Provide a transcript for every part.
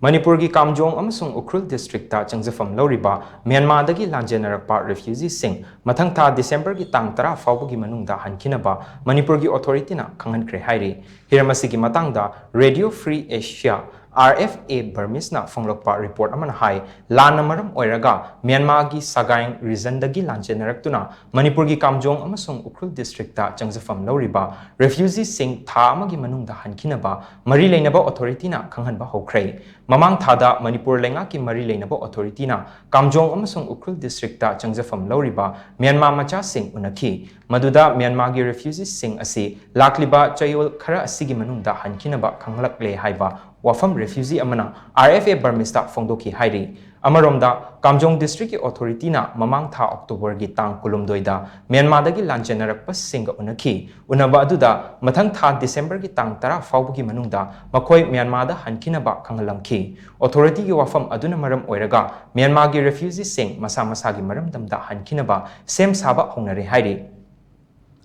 Manipuri KAMJONG AMASUNG UKHRUL district ta CHANGJAPHAM LOURIBA Myanmar Dagi Lanjenarakpa Refugee SHING MATHANG tha December ki Tang tara Faobagi Manung Da Hankhinaba Manipuri authority na KHANG-HANKHRE hairi Hiramasigi matangda Radio Free Asia RFA Burmese na fonglokpa report amana hai lana maram oiraga Myanmar gi Sagaing region dagi Lanjenaraktuna Manipur gi KAMJONG amasung UKHRUL district ta CHANGJAPHAM LOURIBA Refugee SHING tha amagi Manung Da Hankhinaba mari leinaba authority na khanghanba hokhrei mamang thada Manipur lenga ki mari leinaba authority na KAMJONG amasung UKHRUL district ta CHANGJAPHAM LOURIBA Myanmar macha sing unaki maduda Myanmar gi refugee sing asi lakliba chayol khara asigi Manung Da Hankhinaba khanglakle haiba wafam refugee amana RFA Burmese ta fongdoki hairi amaromda KAMJONG district ki authority na mamang tha October gi tang kulumdoida Myanmar dagi Lanjenarakpa singa unaki unaba aduda mathang tha December gi tang tara Faobagi manungda makhoi Myanmar da Hankhinaba khanghalamki authority gi wafam aduna maram oiraga Myanmar gi refugee sing masa masa gi maram damda Hankhinaba sem saba hongnare hairi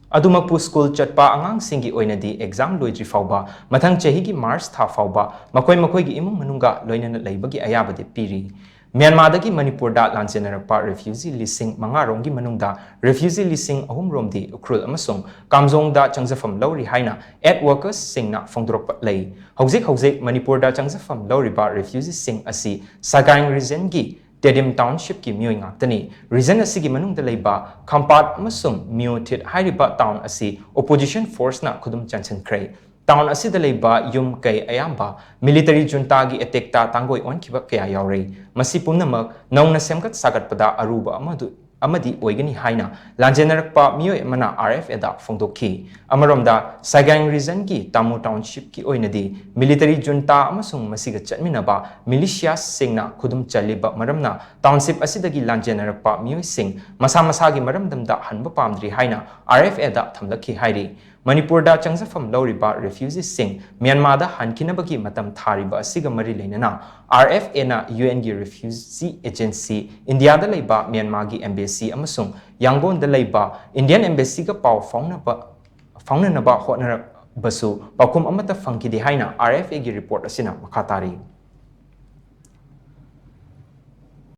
Adumakpu school chatpa angang singi oinadi exam loidri fauba mathang chahi gi March tha fauba makoi gi imung manunga loinana leibagi ayabade piri Myanmar dagi Manipur da Lanjenarakpa refugee lising mangarong gi manungda refugee lising ahum romdi UKHRUL amasung KAMJONG da CHANGJAPHAM lauri haina aid workers singna fongdorokpa lei hojik Manipur da CHANGJAPHAM lauriba refugee sing asi Sagaing region gi Dedim Township ki miyoi ngaktani region asigi manungda leiba Khampat amasung Myothit hairiba town asi opposition force na khudum chanchankhre town asida leiba yum kai ayamba military junta gi attack ta tangoi onkhiba kaya yaurei masi pumnamak nongna semkat sagatpada aruba amadi oigani haina Lanjenarakpa miyoi mana RFA da fongdokhi amaromda Sagaing region ki Tamu township ki oinadi military junta amasung masiga chatminaba militia singna khudum chaliba maramna township asidagi Lanjenarakpa miyoi sing masa masagi maramdamda hanba pamdri haina RFA da thamlakhi hairi Manipur da CHANGJAPHAM LOURIBA refugee sing Myanmar da Hankhinabagi matam thariba asiga mari leinana RFA na UN gi refugee agency India da leiba Myanmar gi embassy amasung Yangon da leiba Indian embassy ga pau faunanaba hotnara basu pakum amata fangkidi haina RFA gi report asina makhatari